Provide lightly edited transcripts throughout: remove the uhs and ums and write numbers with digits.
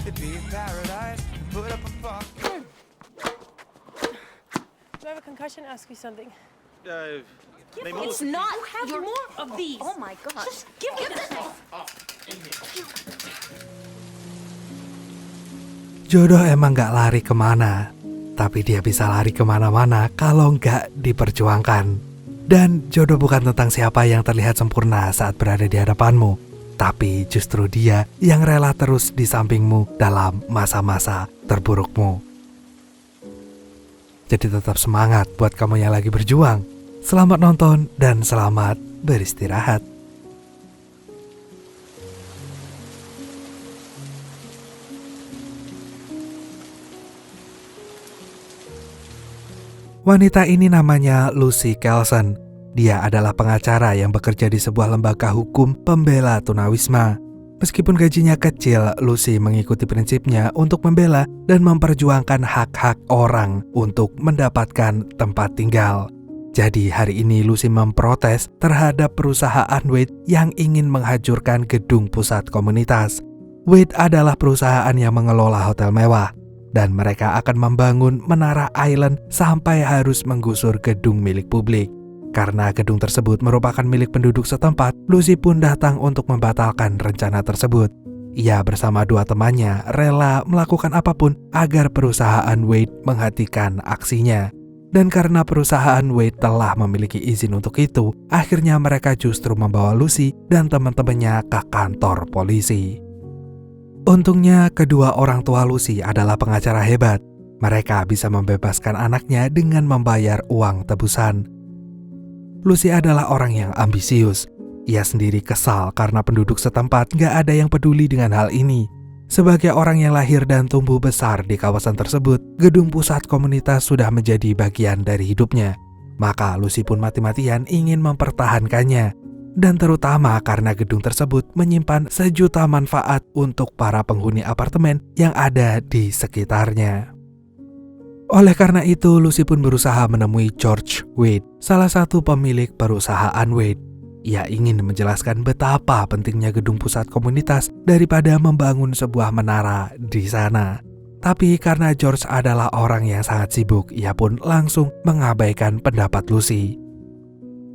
It'd be paradise. Put up a funk. Do I have a concussion? Ask you something. Name It's not You have your... more of these. Oh my god. Just give me this. Jodoh emang gak lari kemana, tapi dia bisa lari kemana-mana kalau gak diperjuangkan. Dan jodoh bukan tentang siapa yang terlihat sempurna saat berada di hadapanmu, tapi justru dia yang rela terus di sampingmu dalam masa-masa terburukmu. Jadi tetap semangat buat kamu yang lagi berjuang. Selamat nonton dan selamat beristirahat. Wanita ini namanya Lucy Kelson. Dia adalah pengacara yang bekerja di sebuah lembaga hukum pembela tunawisma. Meskipun gajinya kecil, Lucy mengikuti prinsipnya untuk membela dan memperjuangkan hak-hak orang untuk mendapatkan tempat tinggal. Jadi hari ini Lucy memprotes terhadap perusahaan Wade yang ingin menghancurkan gedung pusat komunitas. Wade adalah perusahaan yang mengelola hotel mewah, dan mereka akan membangun Menara Island sampai harus menggusur gedung milik publik. Karena gedung tersebut merupakan milik penduduk setempat, Lucy pun datang untuk membatalkan rencana tersebut. Ia bersama dua temannya rela melakukan apapun agar perusahaan Wade menghentikan aksinya. Dan karena perusahaan Wade telah memiliki izin untuk itu, akhirnya mereka justru membawa Lucy dan teman-temannya ke kantor polisi. Untungnya kedua orang tua Lucy adalah pengacara hebat. Mereka bisa membebaskan anaknya dengan membayar uang tebusan. Lucy adalah orang yang ambisius. Ia sendiri kesal karena penduduk setempat gak ada yang peduli dengan hal ini. Sebagai orang yang lahir dan tumbuh besar di kawasan tersebut, gedung pusat komunitas sudah menjadi bagian dari hidupnya. Maka Lucy pun mati-matian ingin mempertahankannya. Dan terutama karena gedung tersebut menyimpan sejuta manfaat untuk para penghuni apartemen yang ada di sekitarnya. Oleh karena itu, Lucy pun berusaha menemui George Wade, salah satu pemilik perusahaan Wade. Ia ingin menjelaskan betapa pentingnya gedung pusat komunitas daripada membangun sebuah menara di sana. Tapi karena George adalah orang yang sangat sibuk, ia pun langsung mengabaikan pendapat Lucy.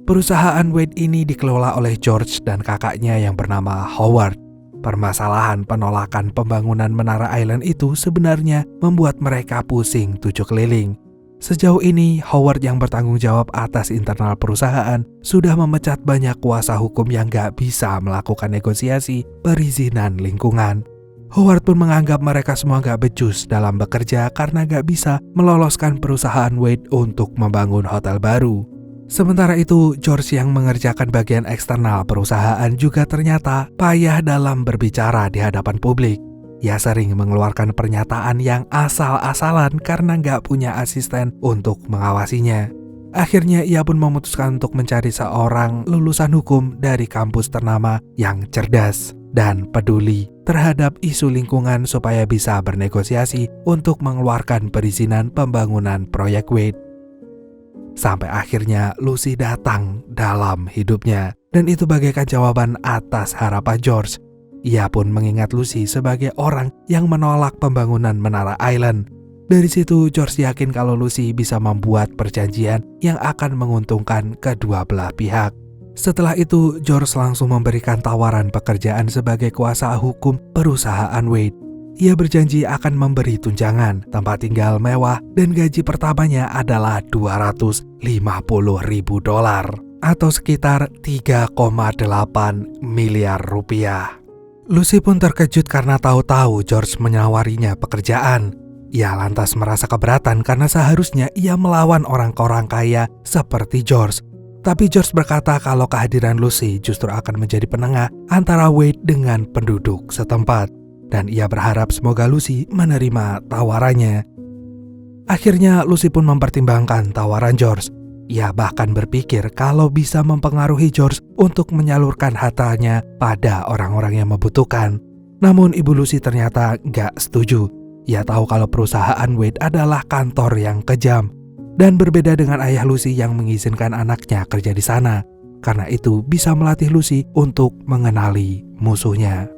Perusahaan Wade ini dikelola oleh George dan kakaknya yang bernama Howard. Permasalahan penolakan pembangunan Menara Island itu sebenarnya membuat mereka pusing tujuh keliling. Sejauh ini, Howard yang bertanggung jawab atas internal perusahaan sudah memecat banyak kuasa hukum yang gak bisa melakukan negosiasi perizinan lingkungan. Howard pun menganggap mereka semua gak becus dalam bekerja karena gak bisa meloloskan perusahaan Wade untuk membangun hotel baru. Sementara itu, George yang mengerjakan bagian eksternal perusahaan juga ternyata payah dalam berbicara di hadapan publik. Ia sering mengeluarkan pernyataan yang asal-asalan karena nggak punya asisten untuk mengawasinya. Akhirnya ia pun memutuskan untuk mencari seorang lulusan hukum dari kampus ternama yang cerdas dan peduli terhadap isu lingkungan supaya bisa bernegosiasi untuk mengeluarkan perizinan pembangunan proyek Wade. Sampai akhirnya Lucy datang dalam hidupnya, dan itu bagaikan jawaban atas harapan George. Ia pun mengingat Lucy sebagai orang yang menolak pembangunan Menara Island. Dari situ George yakin kalau Lucy bisa membuat perjanjian yang akan menguntungkan kedua belah pihak. Setelah itu George langsung memberikan tawaran pekerjaan sebagai kuasa hukum perusahaan Wade. Ia berjanji akan memberi tunjangan, tempat tinggal mewah, dan gaji pertamanya adalah $250.000 atau sekitar 3,8 miliar rupiah. Lucy pun terkejut karena tahu-tahu George menawarinya pekerjaan. Ia lantas merasa keberatan karena seharusnya ia melawan orang-orang kaya seperti George. Tapi George berkata kalau kehadiran Lucy justru akan menjadi penengah antara Wade dengan penduduk setempat. Dan ia berharap semoga Lucy menerima tawarannya. Akhirnya Lucy pun mempertimbangkan tawaran George. Ia bahkan berpikir kalau bisa mempengaruhi George untuk menyalurkan hartanya pada orang-orang yang membutuhkan. Namun ibu Lucy ternyata gak setuju. Ia tahu kalau perusahaan Wade adalah kantor yang kejam. Dan berbeda dengan ayah Lucy yang mengizinkan anaknya kerja di sana. Karena itu bisa melatih Lucy untuk mengenali musuhnya.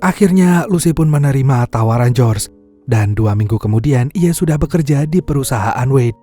Akhirnya Lucy pun menerima tawaran George, dan 2 minggu kemudian ia sudah bekerja di perusahaan Wade.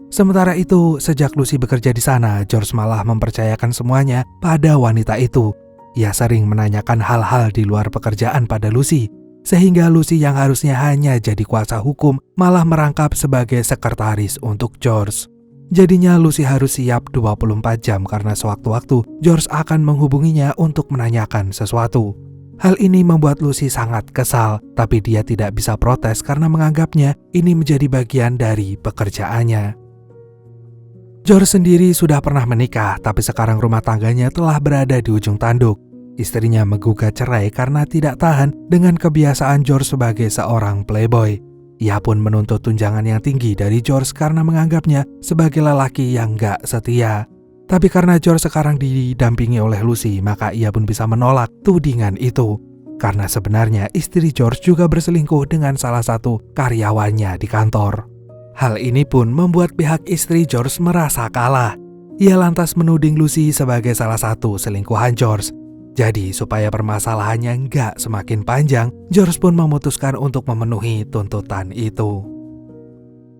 Sementara itu, sejak Lucy bekerja di sana, George malah mempercayakan semuanya pada wanita itu. Ia sering menanyakan hal-hal di luar pekerjaan pada Lucy, sehingga Lucy yang harusnya hanya jadi kuasa hukum malah merangkap sebagai sekretaris untuk George. Jadinya Lucy harus siap 24 jam karena sewaktu-waktu George akan menghubunginya untuk menanyakan sesuatu. Hal ini membuat Lucy sangat kesal, tapi dia tidak bisa protes karena menganggapnya ini menjadi bagian dari pekerjaannya. George sendiri sudah pernah menikah, tapi sekarang rumah tangganya telah berada di ujung tanduk. Istrinya menggugat cerai karena tidak tahan dengan kebiasaan George sebagai seorang playboy. Ia pun menuntut tunjangan yang tinggi dari George karena menganggapnya sebagai lelaki yang gak setia. Tapi karena George sekarang didampingi oleh Lucy, maka ia pun bisa menolak tudingan itu. Karena sebenarnya istri George juga berselingkuh dengan salah satu karyawannya di kantor. Hal ini pun membuat pihak istri George merasa kalah. Ia lantas menuding Lucy sebagai salah satu selingkuhan George. Jadi supaya permasalahannya nggak semakin panjang, George pun memutuskan untuk memenuhi tuntutan itu.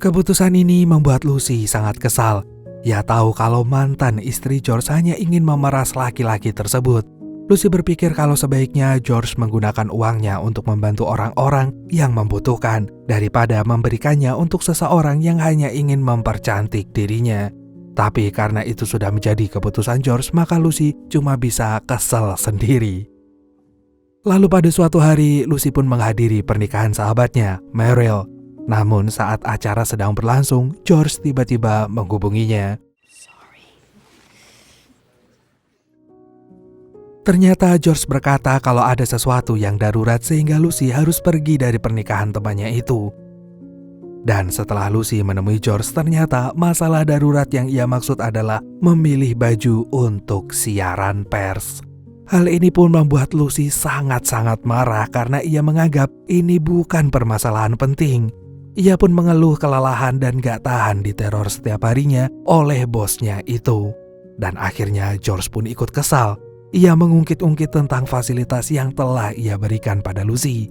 Keputusan ini membuat Lucy sangat kesal. Ia tahu kalau mantan istri George hanya ingin memeras laki-laki tersebut. Lucy berpikir kalau sebaiknya George menggunakan uangnya untuk membantu orang-orang yang membutuhkan daripada memberikannya untuk seseorang yang hanya ingin mempercantik dirinya. Tapi karena itu sudah menjadi keputusan George, maka Lucy cuma bisa kesel sendiri. Lalu pada suatu hari, Lucy pun menghadiri pernikahan sahabatnya, Meryl. Namun saat acara sedang berlangsung, George tiba-tiba menghubunginya. Ternyata George berkata kalau ada sesuatu yang darurat sehingga Lucy harus pergi dari pernikahan temannya itu. Dan setelah Lucy menemui George, ternyata masalah darurat yang ia maksud adalah memilih baju untuk siaran pers. Hal ini pun membuat Lucy sangat-sangat marah karena ia menganggap ini bukan permasalahan penting. Ia pun mengeluh kelelahan dan gak tahan diteror setiap harinya oleh bosnya itu. Dan akhirnya George pun ikut kesal. Ia mengungkit-ungkit tentang fasilitas yang telah ia berikan pada Lucy.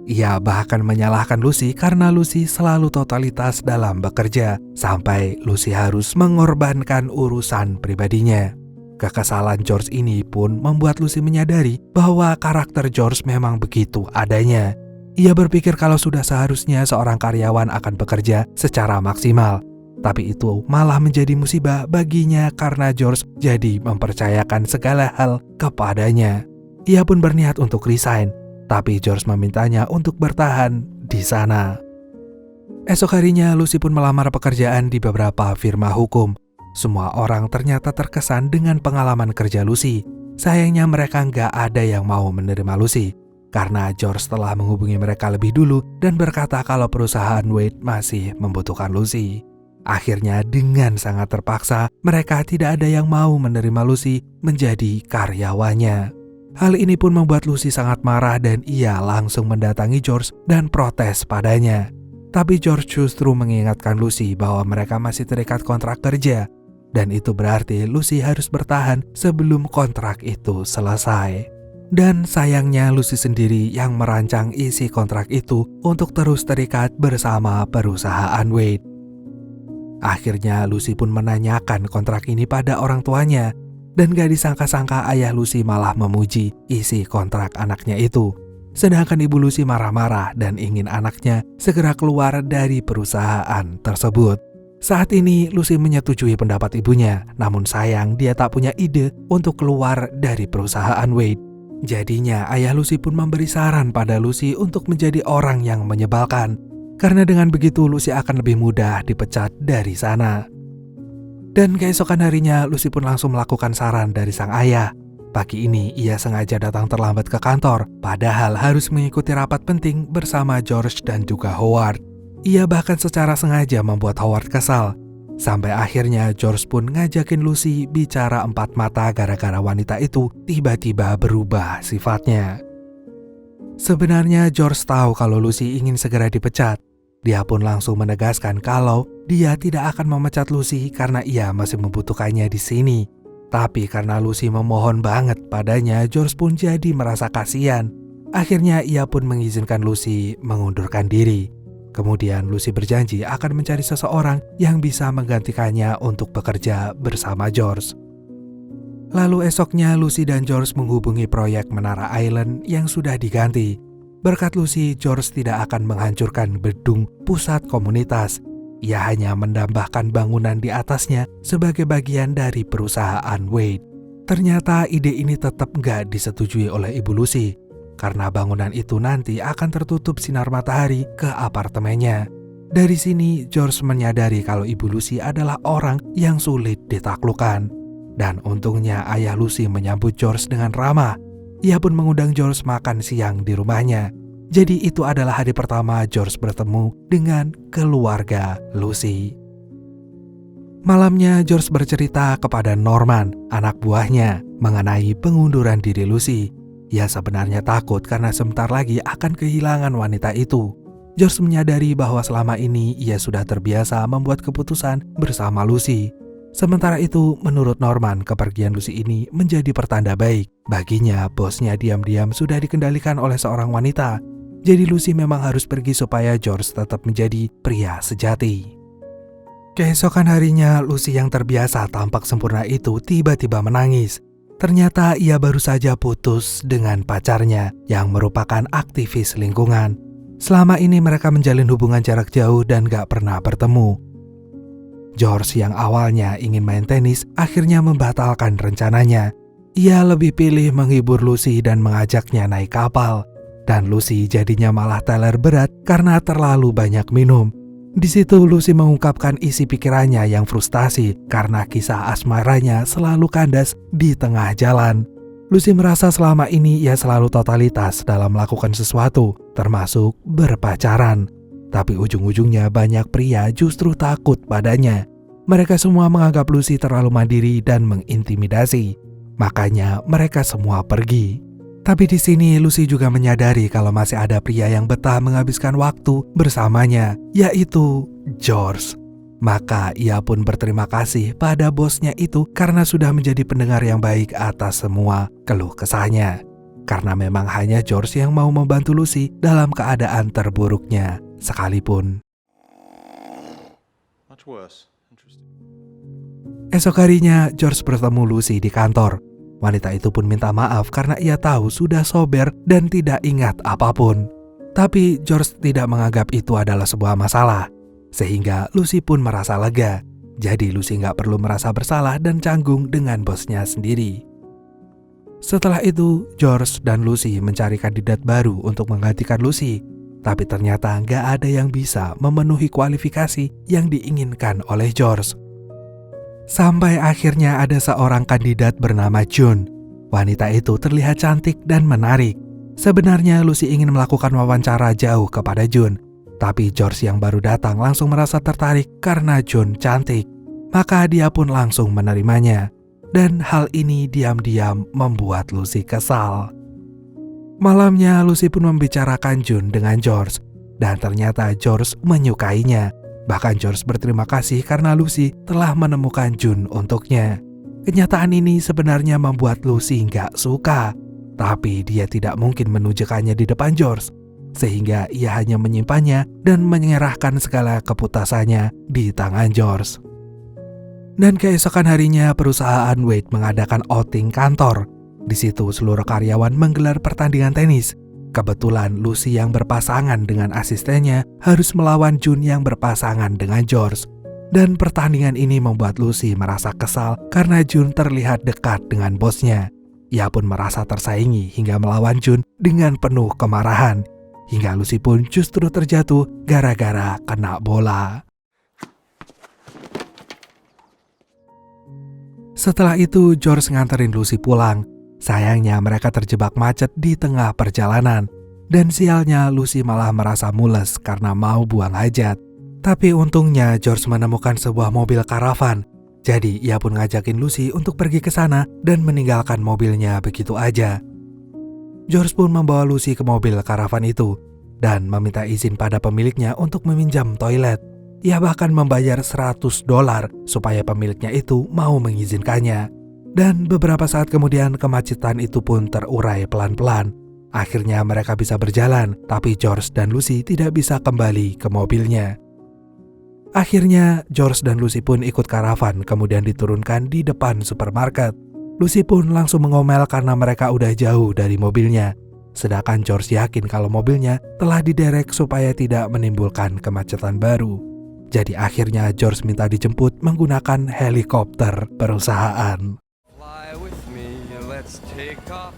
Ia bahkan menyalahkan Lucy karena Lucy selalu totalitas dalam bekerja, sampai Lucy harus mengorbankan urusan pribadinya. Kekesalan George ini pun membuat Lucy menyadari bahwa karakter George memang begitu adanya. Ia berpikir kalau sudah seharusnya seorang karyawan akan bekerja secara maksimal. Tapi itu malah menjadi musibah baginya karena George jadi mempercayakan segala hal kepadanya. Ia pun berniat untuk resign, tapi George memintanya untuk bertahan di sana. Esok harinya Lucy pun melamar pekerjaan di beberapa firma hukum. Semua orang ternyata terkesan dengan pengalaman kerja Lucy. Sayangnya mereka nggak ada yang mau menerima Lucy. Karena George telah menghubungi mereka lebih dulu dan berkata kalau perusahaan Wade masih membutuhkan Lucy. Akhirnya dengan sangat terpaksa, mereka tidak ada yang mau menerima Lucy menjadi karyawannya. Hal ini pun membuat Lucy sangat marah dan ia langsung mendatangi George dan protes padanya. Tapi George justru mengingatkan Lucy bahwa mereka masih terikat kontrak kerja. Dan itu berarti Lucy harus bertahan sebelum kontrak itu selesai. Dan sayangnya Lucy sendiri yang merancang isi kontrak itu untuk terus terikat bersama perusahaan Wade. Akhirnya Lucy pun menanyakan kontrak ini pada orang tuanya. Dan gak disangka-sangka ayah Lucy malah memuji isi kontrak anaknya itu. Sedangkan ibu Lucy marah-marah dan ingin anaknya segera keluar dari perusahaan tersebut. Saat ini Lucy menyetujui pendapat ibunya, namun sayang dia tak punya ide untuk keluar dari perusahaan Wade. Jadinya ayah Lucy pun memberi saran pada Lucy untuk menjadi orang yang menyebalkan. Karena dengan begitu Lucy akan lebih mudah dipecat dari sana. Dan keesokan harinya Lucy pun langsung melakukan saran dari sang ayah. Pagi ini ia sengaja datang terlambat ke kantor, padahal harus mengikuti rapat penting bersama George dan juga Howard. Ia bahkan secara sengaja membuat Howard kesal. Sampai akhirnya George pun ngajakin Lucy bicara empat mata gara-gara wanita itu tiba-tiba berubah sifatnya. Sebenarnya George tahu kalau Lucy ingin segera dipecat. Dia pun langsung menegaskan kalau dia tidak akan memecat Lucy karena ia masih membutuhkannya di sini. Tapi karena Lucy memohon banget padanya, George pun jadi merasa kasihan. Akhirnya ia pun mengizinkan Lucy mengundurkan diri. Kemudian Lucy berjanji akan mencari seseorang yang bisa menggantikannya untuk bekerja bersama George. Lalu esoknya Lucy dan George menghubungi proyek Menara Island yang sudah diganti. Berkat Lucy, George tidak akan menghancurkan gedung pusat komunitas. Ia hanya menambahkan bangunan di atasnya sebagai bagian dari perusahaan Wade. Ternyata ide ini tetap nggak disetujui oleh Ibu Lucy, karena bangunan itu nanti akan tertutup sinar matahari ke apartemennya. Dari sini, George menyadari kalau Ibu Lucy adalah orang yang sulit ditaklukkan. Dan untungnya ayah Lucy menyambut George dengan ramah. Ia pun mengundang George makan siang di rumahnya. Jadi itu adalah hari pertama George bertemu dengan keluarga Lucy. Malamnya George bercerita kepada Norman, anak buahnya, mengenai pengunduran diri Lucy. Ia sebenarnya takut karena sebentar lagi akan kehilangan wanita itu. George menyadari bahwa selama ini ia sudah terbiasa membuat keputusan bersama Lucy. Sementara itu, menurut Norman, kepergian Lucy ini menjadi pertanda baik. Baginya, bosnya diam-diam sudah dikendalikan oleh seorang wanita. Jadi Lucy memang harus pergi supaya George tetap menjadi pria sejati. Keesokan harinya, Lucy yang terbiasa tampak sempurna itu tiba-tiba menangis. Ternyata ia baru saja putus dengan pacarnya yang merupakan aktivis lingkungan. Selama ini mereka menjalin hubungan jarak jauh dan gak pernah bertemu. George yang awalnya ingin main tenis akhirnya membatalkan rencananya. Ia lebih pilih menghibur Lucy dan mengajaknya naik kapal. Dan Lucy jadinya malah teler berat karena terlalu banyak minum. Di situ Lucy mengungkapkan isi pikirannya yang frustasi karena kisah asmaranya selalu kandas di tengah jalan. Lucy merasa selama ini ia selalu totalitas dalam melakukan sesuatu, termasuk berpacaran. Tapi ujung-ujungnya banyak pria justru takut padanya. Mereka semua menganggap Lucy terlalu mandiri dan mengintimidasi. Makanya mereka semua pergi. Tapi di sini Lucy juga menyadari kalau masih ada pria yang betah menghabiskan waktu bersamanya, yaitu George. Maka ia pun berterima kasih pada bosnya itu karena sudah menjadi pendengar yang baik atas semua keluh kesahnya. Karena memang hanya George yang mau membantu Lucy dalam keadaan terburuknya sekalipun. Much worse. Interesting. Esok harinya George bertemu Lucy di kantor. Wanita itu pun minta maaf karena ia tahu sudah sober dan tidak ingat apapun. Tapi George tidak menganggap itu adalah sebuah masalah. Sehingga Lucy pun merasa lega. Jadi Lucy gak perlu merasa bersalah dan canggung dengan bosnya sendiri. Setelah itu, George dan Lucy mencari kandidat baru untuk menggantikan Lucy. Tapi ternyata gak ada yang bisa memenuhi kualifikasi yang diinginkan oleh George. Sampai akhirnya ada seorang kandidat bernama June. Wanita itu terlihat cantik dan menarik. Sebenarnya Lucy ingin melakukan wawancara jauh kepada June. Tapi George yang baru datang langsung merasa tertarik karena June cantik. Maka dia pun langsung menerimanya. Dan hal ini diam-diam membuat Lucy kesal. Malamnya Lucy pun membicarakan June dengan George. Dan ternyata George menyukainya. Bahkan George berterima kasih karena Lucy telah menemukan June untuknya. Kenyataan ini sebenarnya membuat Lucy nggak suka. Tapi dia tidak mungkin menunjukkannya di depan George. Sehingga ia hanya menyimpannya dan menyerahkan segala keputusannya di tangan George. Dan keesokan harinya perusahaan Wade mengadakan outing kantor. Di situ seluruh karyawan menggelar pertandingan tenis. Kebetulan Lucy yang berpasangan dengan asistennya harus melawan June yang berpasangan dengan George. Dan pertandingan ini membuat Lucy merasa kesal karena June terlihat dekat dengan bosnya. Ia pun merasa tersaingi hingga melawan June dengan penuh kemarahan. Hingga Lucy pun justru terjatuh gara-gara kena bola. Setelah itu George nganterin Lucy pulang. Sayangnya mereka terjebak macet di tengah perjalanan. Dan sialnya Lucy malah merasa mules karena mau buang hajat. Tapi untungnya George menemukan sebuah mobil karavan. Jadi ia pun ngajakin Lucy untuk pergi ke sana dan meninggalkan mobilnya begitu aja. George pun membawa Lucy ke mobil karavan itu dan meminta izin pada pemiliknya untuk meminjam toilet. Ia bahkan membayar $100 supaya pemiliknya itu mau mengizinkannya. Dan beberapa saat kemudian kemacetan itu pun terurai pelan-pelan. Akhirnya mereka bisa berjalan, tapi George dan Lucy tidak bisa kembali ke mobilnya. Akhirnya George dan Lucy pun ikut karavan kemudian diturunkan di depan supermarket. Lucy pun langsung mengomel karena mereka udah jauh dari mobilnya. Sedangkan George yakin kalau mobilnya telah diderek supaya tidak menimbulkan kemacetan baru. Jadi akhirnya George minta dijemput menggunakan helikopter perusahaan. Fly with me, let's take off.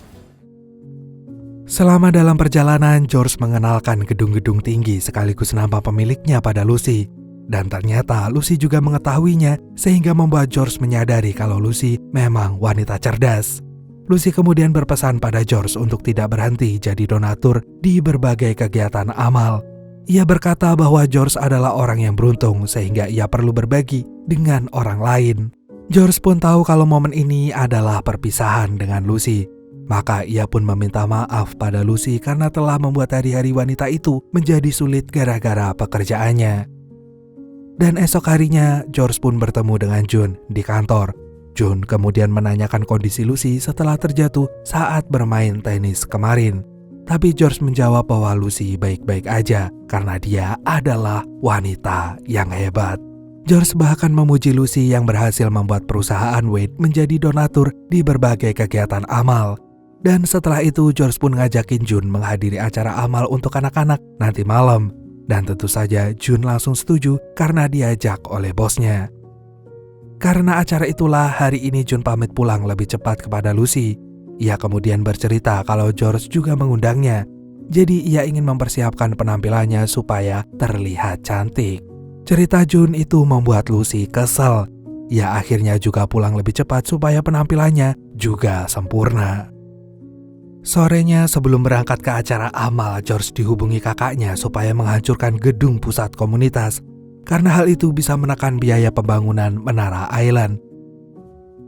Selama dalam perjalanan, George mengenalkan gedung-gedung tinggi sekaligus nama pemiliknya pada Lucy. Dan ternyata Lucy juga mengetahuinya sehingga membuat George menyadari kalau Lucy memang wanita cerdas. Lucy kemudian berpesan pada George untuk tidak berhenti jadi donatur di berbagai kegiatan amal. Ia berkata bahwa George adalah orang yang beruntung sehingga ia perlu berbagi dengan orang lain. George pun tahu kalau momen ini adalah perpisahan dengan Lucy. Maka ia pun meminta maaf pada Lucy karena telah membuat hari-hari wanita itu menjadi sulit gara-gara pekerjaannya. Dan esok harinya, George pun bertemu dengan June di kantor. June kemudian menanyakan kondisi Lucy setelah terjatuh saat bermain tenis kemarin. Tapi George menjawab bahwa Lucy baik-baik aja karena dia adalah wanita yang hebat. George bahkan memuji Lucy yang berhasil membuat perusahaan Wade menjadi donatur di berbagai kegiatan amal. Dan setelah itu George pun ngajakin June menghadiri acara amal untuk anak-anak nanti malam. Dan tentu saja June langsung setuju karena diajak oleh bosnya. Karena acara itulah hari ini June pamit pulang lebih cepat kepada Lucy. Ia kemudian bercerita kalau George juga mengundangnya. Jadi ia ingin mempersiapkan penampilannya supaya terlihat cantik. Cerita June itu membuat Lucy kesel. Ia akhirnya juga pulang lebih cepat supaya penampilannya juga sempurna. Sorenya sebelum berangkat ke acara amal, George dihubungi kakaknya supaya menghancurkan gedung pusat komunitas. Karena hal itu bisa menekan biaya pembangunan Menara Island.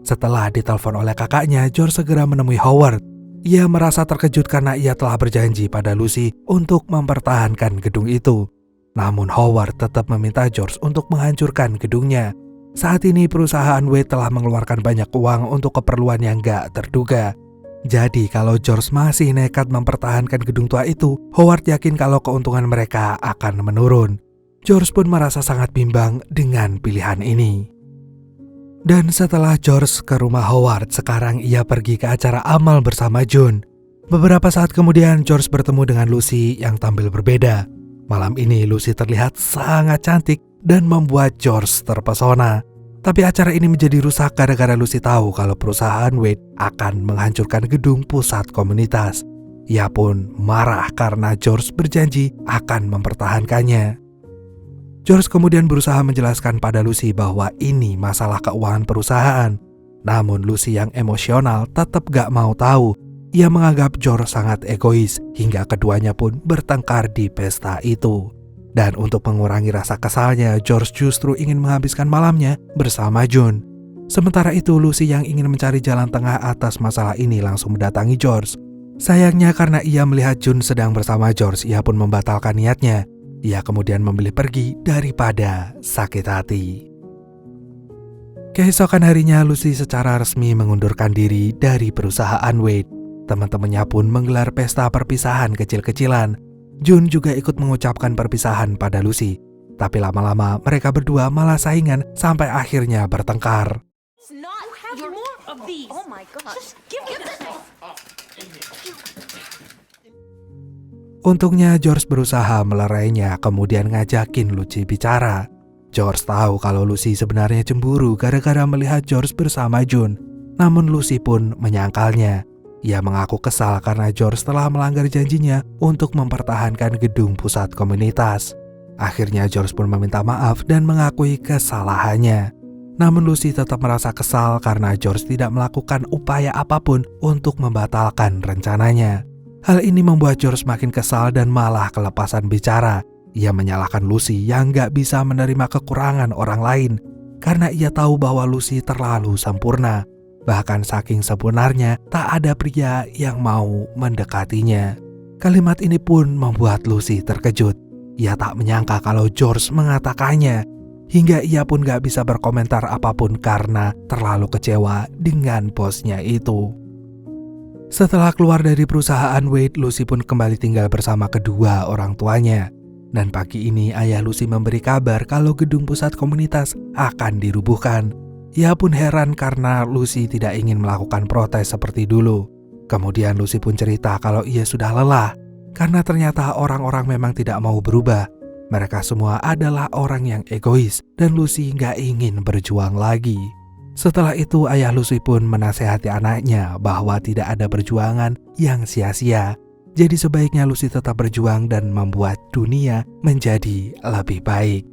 Setelah ditelepon oleh kakaknya, George segera menemui Howard. Ia merasa terkejut karena ia telah berjanji pada Lucy untuk mempertahankan gedung itu. Namun Howard tetap meminta George untuk menghancurkan gedungnya. Saat ini perusahaan Wade telah mengeluarkan banyak uang untuk keperluan yang gak terduga. Jadi kalau George masih nekat mempertahankan gedung tua itu, Howard yakin kalau keuntungan mereka akan menurun. George pun merasa sangat bimbang dengan pilihan ini. Dan setelah George ke rumah Howard, sekarang ia pergi ke acara amal bersama June. Beberapa saat kemudian George bertemu dengan Lucy yang tampil berbeda. Malam ini Lucy terlihat sangat cantik dan membuat George terpesona. Tapi acara ini menjadi rusak gara-gara Lucy tahu kalau perusahaan Wade akan menghancurkan gedung pusat komunitas. Ia pun marah karena George berjanji akan mempertahankannya. George kemudian berusaha menjelaskan pada Lucy bahwa ini masalah keuangan perusahaan. Namun Lucy yang emosional tetap gak mau tahu. Ia menganggap George sangat egois hingga keduanya pun bertengkar di pesta itu. Dan untuk mengurangi rasa kesalnya, George justru ingin menghabiskan malamnya bersama June. Sementara itu, Lucy yang ingin mencari jalan tengah atas masalah ini langsung mendatangi George. Sayangnya karena ia melihat June sedang bersama George, ia pun membatalkan niatnya. Ia kemudian memilih pergi daripada sakit hati. Keesokan harinya, Lucy secara resmi mengundurkan diri dari perusahaan Wade. Teman-temannya pun menggelar pesta perpisahan kecil-kecilan. June juga ikut mengucapkan perpisahan pada Lucy. Tapi lama-lama mereka berdua malah saingan sampai akhirnya bertengkar. Untungnya George berusaha melerainya kemudian ngajakin Lucy bicara. George tahu kalau Lucy sebenarnya cemburu gara-gara melihat George bersama June. Namun Lucy pun menyangkalnya. Ia mengaku kesal karena George telah melanggar janjinya untuk mempertahankan gedung pusat komunitas. Akhirnya George pun meminta maaf dan mengakui kesalahannya. Namun Lucy tetap merasa kesal karena George tidak melakukan upaya apapun untuk membatalkan rencananya. Hal ini membuat George makin kesal dan malah kelepasan bicara. Ia menyalahkan Lucy yang gak bisa menerima kekurangan orang lain karena ia tahu bahwa Lucy terlalu sempurna. Bahkan saking sempurnanya, tak ada pria yang mau mendekatinya. Kalimat ini pun membuat Lucy terkejut. Ia tak menyangka kalau George mengatakannya. Hingga ia pun gak bisa berkomentar apapun karena terlalu kecewa dengan bosnya itu. Setelah keluar dari perusahaan Wade, Lucy pun kembali tinggal bersama kedua orang tuanya. Dan pagi ini ayah Lucy memberi kabar kalau gedung pusat komunitas akan dirubuhkan. Ia pun heran karena Lucy tidak ingin melakukan protes seperti dulu. Kemudian Lucy pun cerita kalau ia sudah lelah karena ternyata orang-orang memang tidak mau berubah. Mereka semua adalah orang yang egois dan Lucy nggak ingin berjuang lagi. Setelah itu ayah Lucy pun menasehati anaknya bahwa tidak ada perjuangan yang sia-sia. Jadi sebaiknya Lucy tetap berjuang dan membuat dunia menjadi lebih baik.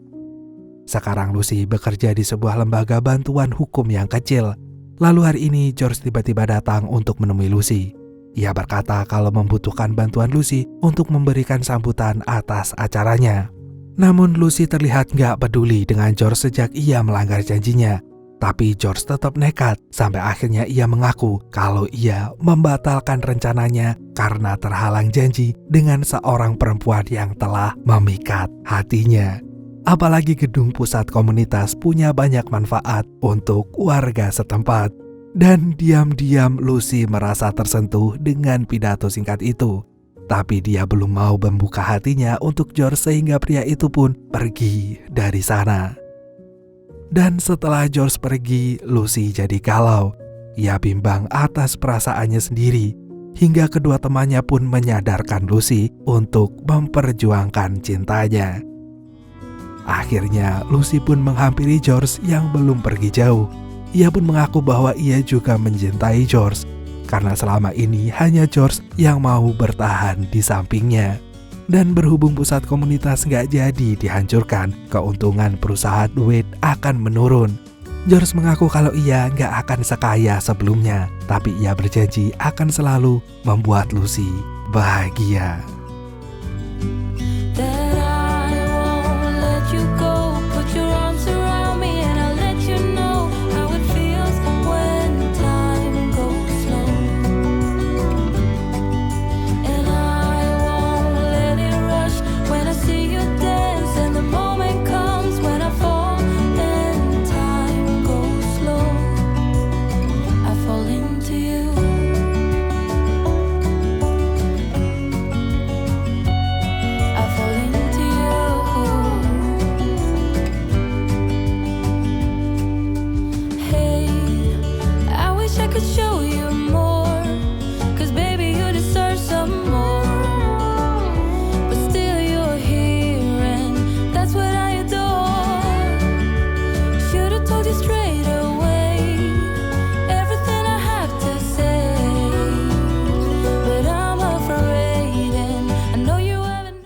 Sekarang Lucy bekerja di sebuah lembaga bantuan hukum yang kecil. Lalu hari ini George tiba-tiba datang untuk menemui Lucy. Ia berkata kalau membutuhkan bantuan Lucy untuk memberikan sambutan atas acaranya. Namun Lucy terlihat gak peduli dengan George sejak ia melanggar janjinya. Tapi George tetap nekat sampai akhirnya ia mengaku kalau ia membatalkan rencananya karena terhalang janji dengan seorang perempuan yang telah memikat hatinya. Apalagi gedung pusat komunitas punya banyak manfaat untuk warga setempat. Dan diam-diam Lucy merasa tersentuh dengan pidato singkat itu. Tapi dia belum mau membuka hatinya untuk George sehingga pria itu pun pergi dari sana. Dan setelah George pergi, Lucy jadi galau. Ia bimbang atas perasaannya sendiri, hingga kedua temannya pun menyadarkan Lucy untuk memperjuangkan cintanya. Akhirnya Lucy pun menghampiri George yang belum pergi jauh. Ia pun mengaku bahwa ia juga mencintai George, karena selama ini hanya George yang mau bertahan di sampingnya. Dan berhubung pusat komunitas gak jadi dihancurkan, keuntungan perusahaan Wade akan menurun. George mengaku kalau ia gak akan sekaya sebelumnya, tapi ia berjanji akan selalu membuat Lucy bahagia.